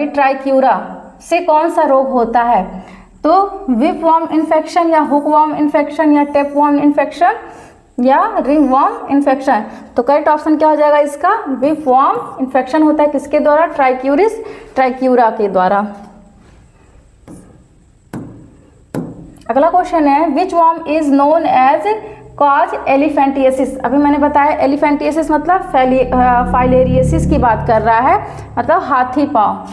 ट्राइक्यूरा से कौन सा रोग होता है? तो विपवॉर्म इन्फेक्शन, या हुकवॉर्म इन्फेक्शन, या टेपवॉर्म इन्फेक्शन, या रिंगवॉर्म इन्फेक्शन। तो करेक्ट ऑप्शन क्या हो जाएगा इसका? विपवॉर्म इन्फेक्शन होता है। किसके द्वारा? ट्राइक्यूरिस ट्राइक्यूरा के द्वारा। अगला क्वेश्चन है which worm is known as cause elephantiasis. अभी मैंने बताया एलिफेंटिएसिस मतलब फाइलेरियसिस की बात कर रहा है, मतलब हाथी पाँव।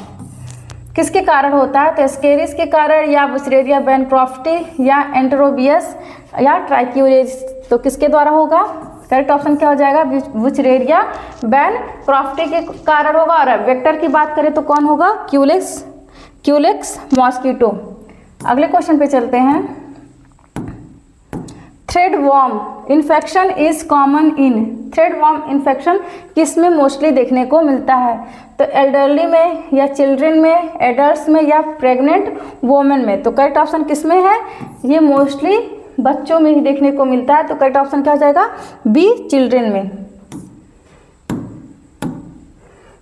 किसके कारण होता है? तो एस्केरिस के कारण, या बुचरेरिया बैनक्रॉफ्टी, या एंटेरोबियस, या ट्राइक्यूरिस। तो किसके द्वारा होगा? करेक्ट ऑप्शन क्या हो जाएगा? बुचरेरिया बैनक्रॉफ्टी के कारण होगा। और वेक्टर की बात करें तो कौन होगा? Culex mosquito. अगले क्वेश्चन पे चलते हैं। Threadworm infection is common in. Threadworm infection किस में मोस्टली देखने को मिलता है? तो एल्डरली में, या चिल्ड्रन में, एडल्ट्स में, या प्रेग्नेंट वोमेन में। तो करेक्ट ऑप्शन किस में है? ये मोस्टली बच्चों में ही देखने को मिलता है। तो करेक्ट ऑप्शन क्या हो जाएगा? बी, चिल्ड्रन में।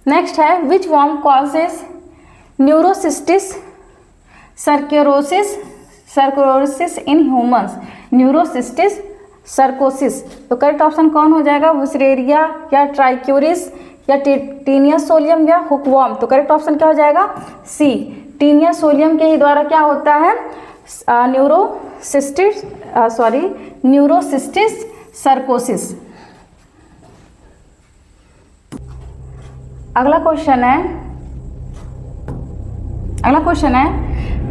नेक्स्ट है which warm causes न्यूरोसिस्टिस सर्कोसिस in humans. न्यूरोसिस्टिस सर्कोसिस। तो करेक्ट ऑप्शन कौन हो जाएगा? बुचरेरिया, या ट्राइक्यूरिस, या टीनिया सोलियम, या हुकवॉर्म। तो करेक्ट ऑप्शन क्या हो जाएगा? सी, टीनिया सोलियम के ही द्वारा क्या होता है? न्यूरोसिस्टिस सर्कोसिस। अगला क्वेश्चन है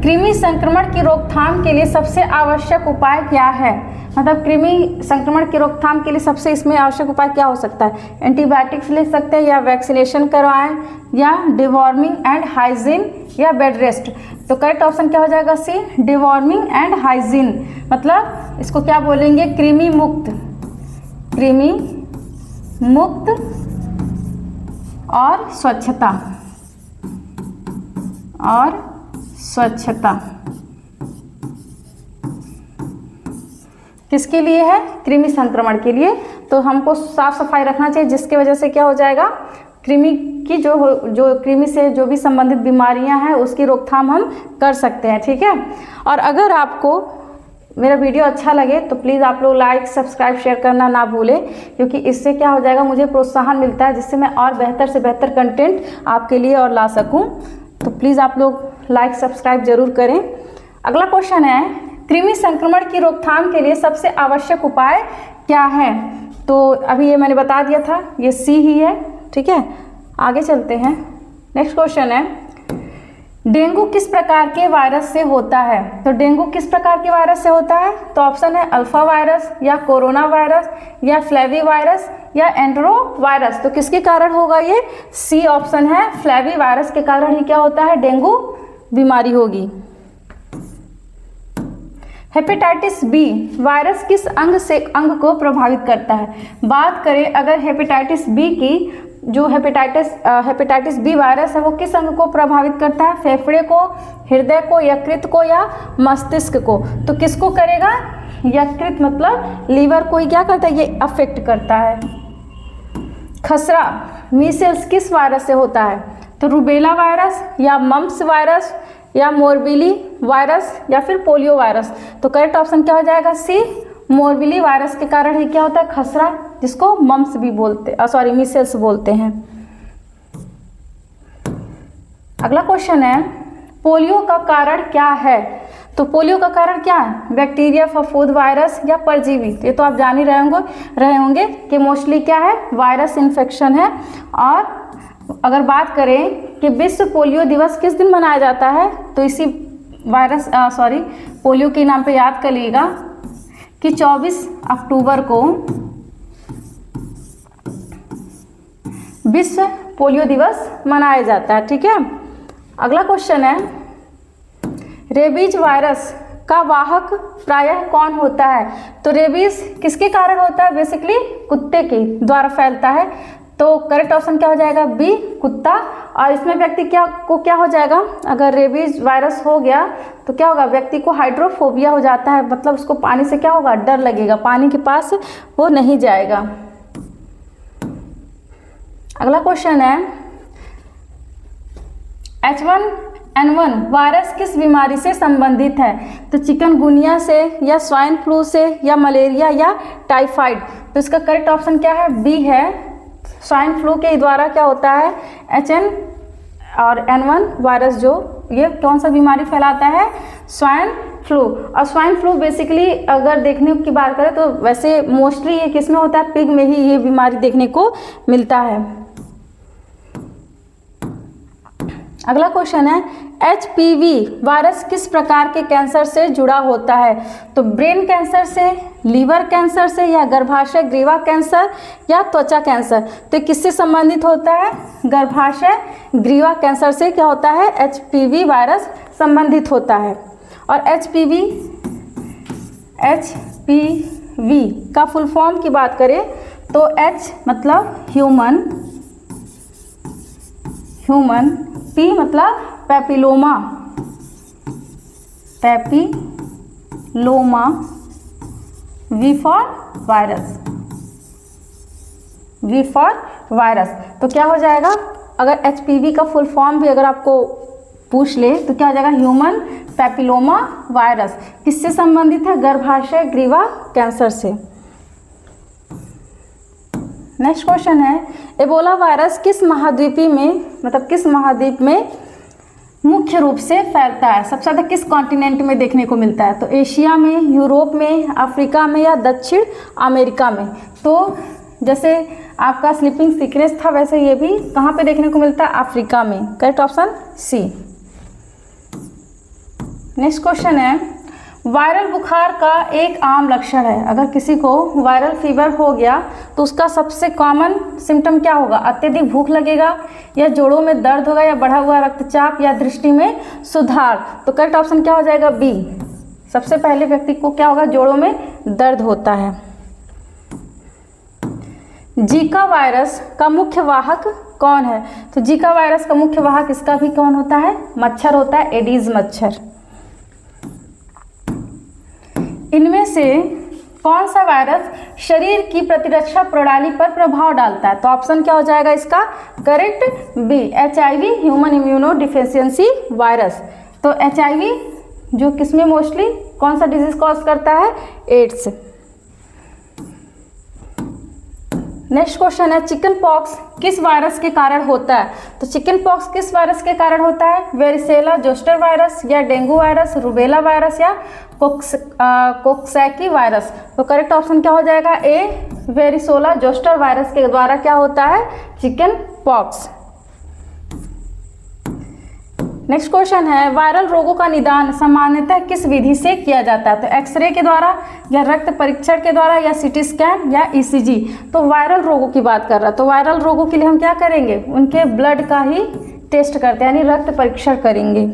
कृमि संक्रमण की रोकथाम के लिए सबसे आवश्यक उपाय क्या है? मतलब कृमि संक्रमण की रोकथाम के लिए सबसे इसमें आवश्यक उपाय क्या हो सकता है? एंटीबायोटिक्स ले सकते हैं, या वैक्सीनेशन करवाएं, या डिवॉर्मिंग एंड हाइजीन, या बेड रेस्ट। तो करेक्ट ऑप्शन क्या हो जाएगा? सी, डिवॉर्मिंग एंड हाइजीन। मतलब इसको क्या बोलेंगे? कृमि मुक्त और स्वच्छता किसके लिए है? कृमि संक्रमण के लिए। तो हमको साफ सफाई रखना चाहिए, जिसकी वजह से क्या हो जाएगा? कृमि की जो कृमि से जो भी संबंधित बीमारियां हैं उसकी रोकथाम हम कर सकते हैं। ठीक है। और अगर आपको मेरा वीडियो अच्छा लगे तो प्लीज़ आप लोग लाइक, सब्सक्राइब, शेयर करना ना भूलें, क्योंकि इससे क्या हो जाएगा? मुझे प्रोत्साहन मिलता है, जिससे मैं और बेहतर से बेहतर कंटेंट आपके लिए और ला सकूं। तो प्लीज़ आप लोग लाइक, सब्सक्राइब जरूर करें। अगला क्वेश्चन है कृमि संक्रमण की रोकथाम के लिए सबसे आवश्यक उपाय क्या है? तो अभी ये मैंने बता दिया था, ये सी ही है। ठीक है, आगे चलते हैं। नेक्स्ट क्वेश्चन है डेंगू किस प्रकार के वायरस से होता है? तो डेंगू किस प्रकार के वायरस से होता है? तो ऑप्शन है अल्फा वायरस या कोरोना वायरस या फ्लेवी वायरस या एंड्रो वायरस। तो किसके कारण होगा ये? सी ऑप्शन है, फ्लेवी वायरस के कारण ही क्या होता है? डेंगू बीमारी होगी। हेपेटाइटिस बी वायरस किस अंग से अंग को प्रभावित करता है? बात करें अगर हेपेटाइटिस बी की, जो हेपेटाइटिस बी वायरस है वो किस अंग को प्रभावित करता है? फेफड़े को, हृदय को, यकृत को या मस्तिष्क को? तो किसको करेगा? यकृत मतलब लीवर को ही क्या करता है? ये अफेक्ट करता है। खसरा मीसल्स किस वायरस से होता है? तो रूबेला वायरस या मम्प्स वायरस या मोरबिली वायरस या फिर पोलियो वायरस। तो करेक्ट ऑप्शन क्या हो जाएगा? सी, मोरबिली वायरस के कारण ही क्या होता है? खसरा, जिसको मम्प्स भी बोलते, मीसल्स बोलते हैं। अगला क्वेश्चन है, पोलियो का कारण क्या है? तो पोलियो का कारण क्या है? बैक्टीरिया, फफूंद, वायरस या परजीवी? ये तो आप जान ही रहे होंगे कि मोस्टली क्या है? वायरस इन्फेक्शन है। और अगर बात करें कि विश्व पोलियो दिवस किस दिन मनाया जाता है, तो इसी पोलियो के नाम पे याद करिएगा कि 24 अक्टूबर को विश्व पोलियो दिवस मनाया जाता है। ठीक है। अगला क्वेश्चन है, रेबीज वायरस का वाहक प्रायः कौन होता है? तो रेबीज किसके कारण होता है? बेसिकली कुत्ते के द्वारा फैलता है। तो करेक्ट ऑप्शन क्या हो जाएगा? बी, कुत्ता। और इसमें व्यक्ति क्या हो जाएगा? अगर रेबीज वायरस हो गया तो क्या होगा? व्यक्ति को हाइड्रोफोबिया हो जाता है, मतलब उसको पानी से क्या होगा? डर लगेगा, पानी के पास वो नहीं जाएगा। अगला क्वेश्चन है, H1N1 वायरस किस बीमारी से संबंधित है? तो चिकनगुनिया से या स्वाइन फ्लू से या मलेरिया या टाइफाइड? तो इसका करेक्ट ऑप्शन क्या है? बी है, स्वाइन फ्लू के द्वारा क्या होता है? H1N1 वायरस जो ये कौन सा बीमारी फैलाता है? Swine flu. और स्वाइन फ्लू बेसिकली अगर देखने की बात करें तो वैसे मोस्टली ये किस में होता है? पिग में ही ये बीमारी देखने को मिलता है। अगला क्वेश्चन है, HPV वायरस किस प्रकार के कैंसर से जुड़ा होता है? तो ब्रेन कैंसर से, लीवर कैंसर से या गर्भाशय ग्रीवा कैंसर या त्वचा कैंसर? तो किससे संबंधित होता है? गर्भाशय ग्रीवा कैंसर से क्या होता है? HPV वायरस संबंधित होता है। और HPV का फुल फॉर्म की बात करें तो H मतलब ह्यूमन, P मतलब पैपिलोमा, V फॉर वायरस। तो क्या हो जाएगा? अगर HPV का फुल फॉर्म भी अगर आपको पूछ ले तो क्या हो जाएगा? Human papilloma virus. किससे संबंधित है? गर्भाशय ग्रीवा कैंसर से। नेक्स्ट क्वेश्चन है, एबोला वायरस किस महाद्वीप में मुख्य रूप से फैलता है? सबसे ज़्यादा किस कॉन्टिनेंट में देखने को मिलता है? तो एशिया में, यूरोप में, अफ्रीका में या दक्षिण अमेरिका में? तो जैसे आपका स्लीपिंग सिकनेस था वैसे ये भी कहाँ पे देखने को मिलता है? अफ्रीका में। Correct option C. Next question है, वायरल बुखार का एक आम लक्षण है। अगर किसी को वायरल फीवर हो गया तो उसका सबसे कॉमन सिम्टम क्या होगा? अत्यधिक भूख लगेगा या जोड़ों में दर्द होगा या बढ़ा हुआ रक्तचाप या दृष्टि में सुधार? तो करेक्ट ऑप्शन क्या हो जाएगा? बी। सबसे पहले व्यक्ति को क्या होगा? जोड़ों में दर्द होता है। जीका वायरस का मुख्य वाहक कौन है? तो जीका वायरस का मुख्य वाहक इसका भी कौन होता है? मच्छर होता है, एडीज मच्छर। इनमें से कौन सा वायरस शरीर की प्रतिरक्षा प्रणाली पर प्रभाव डालता है? तो ऑप्शन क्या हो जाएगा इसका? Correct B, HIV human immunodeficiency virus. तो HIV जो किसमें मोस्टली कौन सा डिजीज कॉज करता है? एड्स। नेक्स्ट क्वेश्चन है, चिकन पॉक्स किस वायरस के कारण होता है? तो चिकन पॉक्स किस वायरस के कारण होता है? वेरिसेला जोस्टर वायरस या डेंगू वायरस, रूबेला वायरस या कोक्सैकी वायरस? तो करेक्ट ऑप्शन क्या हो जाएगा? ए, वेरिसोला जोस्टर वायरस के द्वारा क्या होता है? Chicken pox. नेक्स्ट क्वेश्चन है, वायरल रोगों का निदान सामान्यतः किस विधि से किया जाता है? तो एक्सरे के द्वारा या रक्त परीक्षण के द्वारा या सीटी स्कैन या ईसीजी। तो वायरल रोगों की बात कर रहा है, तो वायरल रोगों के लिए हम क्या करेंगे, उनके ब्लड का ही टेस्ट करते हैं, यानी रक्त परीक्षण करेंगे।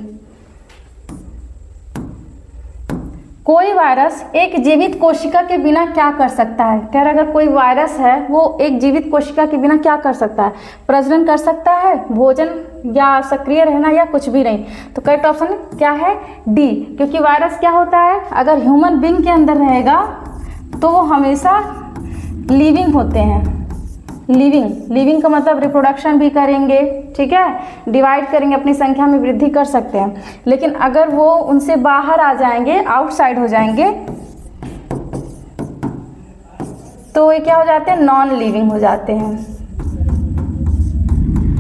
कोई वायरस एक जीवित कोशिका के बिना क्या कर सकता है? कह रहा अगर कोई वायरस है वो एक जीवित कोशिका के बिना क्या कर सकता है? प्रजनन कर सकता है, भोजन या सक्रिय रहना या कुछ भी नहीं। तो करेक्ट ऑप्शन क्या है? डी, क्योंकि वायरस क्या होता है, अगर ह्यूमन बीइंग के अंदर रहेगा तो वो हमेशा लिविंग होते हैं। लिविंग का मतलब रिप्रोडक्शन भी करेंगे, ठीक है, डिवाइड करेंगे, अपनी संख्या में वृद्धि कर सकते हैं। लेकिन अगर वो उनसे बाहर आ जाएंगे, आउटसाइड हो जाएंगे, तो ये क्या हो जाते हैं, नॉन लिविंग हो जाते हैं,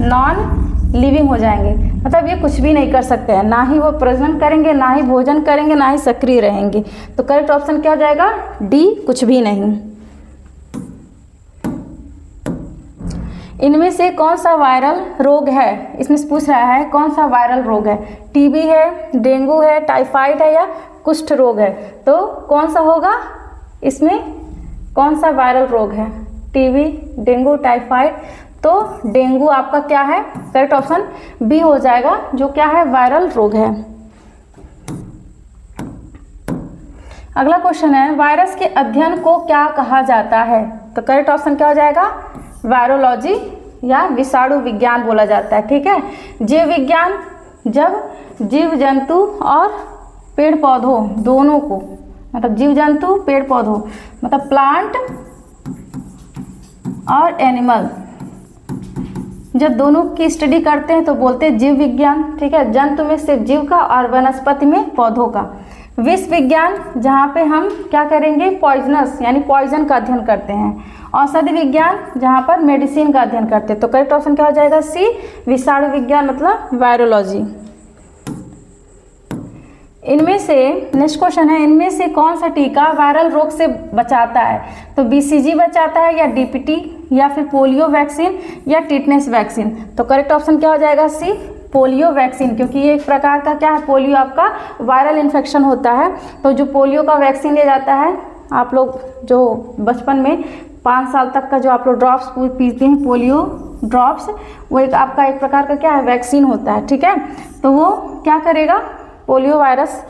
नॉन लिविंग हो जाएंगे। मतलब ये कुछ भी नहीं कर सकते हैं, ना ही वो प्रजनन करेंगे, ना ही भोजन करेंगे, ना ही सक्रिय रहेंगे। तो करेक्ट ऑप्शन क्या हो जाएगा? डी, कुछ भी नहीं। इनमें से कौन सा वायरल रोग है? इसमें से पूछ रहा है कौन सा वायरल रोग है? टीबी है, डेंगू है, टाइफाइड है या कुष्ठ रोग है? तो कौन सा होगा इसमें, कौन सा वायरल रोग है? TB, dengue, typhoid. तो डेंगू आपका क्या है? करेक्ट ऑप्शन बी हो जाएगा, जो क्या है, वायरल रोग है। अगला क्वेश्चन है, वायरस के अध्ययन को क्या कहा जाता है? तो करेक्ट ऑप्शन क्या हो जाएगा? वायरोलॉजी या विषाणु विज्ञान बोला जाता है, ठीक है। जीव विज्ञान जब जीव जंतु और पेड़ पौधों दोनों को, मतलब जीव जंतु पेड़ पौधों मतलब प्लांट और एनिमल, जब दोनों की स्टडी करते हैं तो बोलते हैं जीव विज्ञान, ठीक है। जंतु में सिर्फ जीव का और वनस्पति में पौधों का। विष विज्ञान जहाँ पे हम क्या करेंगे, पॉइजनस यानी पॉइजन का अध्ययन करते हैं। औषधि विज्ञान जहाँ पर मेडिसिन का अध्ययन करते हैं। तो करेक्ट ऑप्शन क्या हो जाएगा? सी, विषाणु विज्ञान मतलब वायरोलॉजी। इनमें से नेक्स्ट क्वेश्चन है, इनमें से कौन सा टीका वायरल रोग से बचाता है? तो बीसीजी बचाता है या डीपीटी या फिर पोलियो वैक्सीन या टिटनेस वैक्सीन। तो करेक्ट ऑप्शन क्या हो जाएगा? सी, पोलियो वैक्सीन, क्योंकि ये एक प्रकार का क्या है, पोलियो आपका वायरल इन्फेक्शन होता है। तो जो पोलियो का वैक्सीन लिया जाता है, आप लोग जो बचपन में 5 साल तक का जो आप लोग ड्रॉप्स पीते हैं, पोलियो ड्रॉप्स, वो एक आपका एक प्रकार का क्या है, वैक्सीन होता है, ठीक है। तो वो क्या करेगा, पोलियो वायरस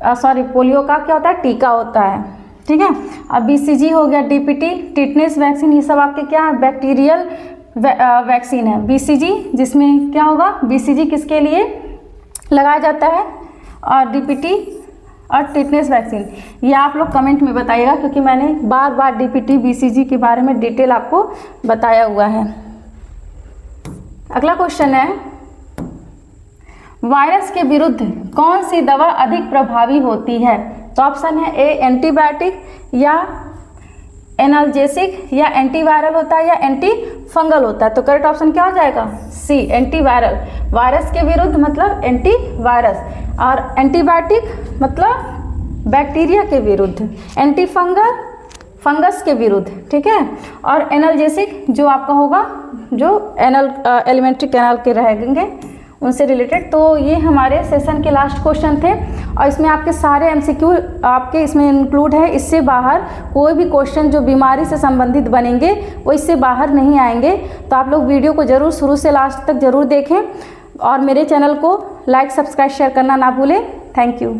पोलियो का क्या होता है, टीका होता है, ठीक है। अब बीसीजी हो गया, डीपीटी, टिटनेस वैक्सीन, ये सब आपके क्या है, बैक्टीरियल वैक्सीन है। बीसीजी जिसमें क्या होगा, बीसीजी किसके लिए लगाया जाता है, और डीपीटी और टिटनेस वैक्सीन, ये आप लोग कमेंट में बताइएगा, क्योंकि मैंने बार बार डीपीटी बीसीजी के बारे में डिटेल आपको बताया हुआ है। अगला क्वेश्चन है, वायरस के विरुद्ध कौन सी दवा अधिक प्रभावी होती है? तो ऑप्शन है ए, एंटीबायोटिक या एनाल्जेसिक या एंटीवायरल होता है या एंटी फंगल होता है। तो करेक्ट ऑप्शन क्या हो जाएगा? सी, एंटीवायरल। वायरस के विरुद्ध मतलब एंटीवायरस, और एंटीबायोटिक मतलब बैक्टीरिया के विरुद्ध, एंटी फंगल फंगस के विरुद्ध, ठीक है। और एनाल्जेसिक जो आपका होगा, जो एलिमेंट्री कैनाल के रहेंगे उनसे रिलेटेड। तो ये हमारे सेशन के लास्ट क्वेश्चन थे, और इसमें आपके सारे एमसीक्यू आपके इसमें इंक्लूड है। इससे बाहर कोई भी क्वेश्चन जो बीमारी से संबंधित बनेंगे वो इससे बाहर नहीं आएंगे। तो आप लोग वीडियो को ज़रूर शुरू से लास्ट तक ज़रूर देखें, और मेरे चैनल को लाइक, सब्सक्राइब, शेयर करना ना भूलें। Thank you.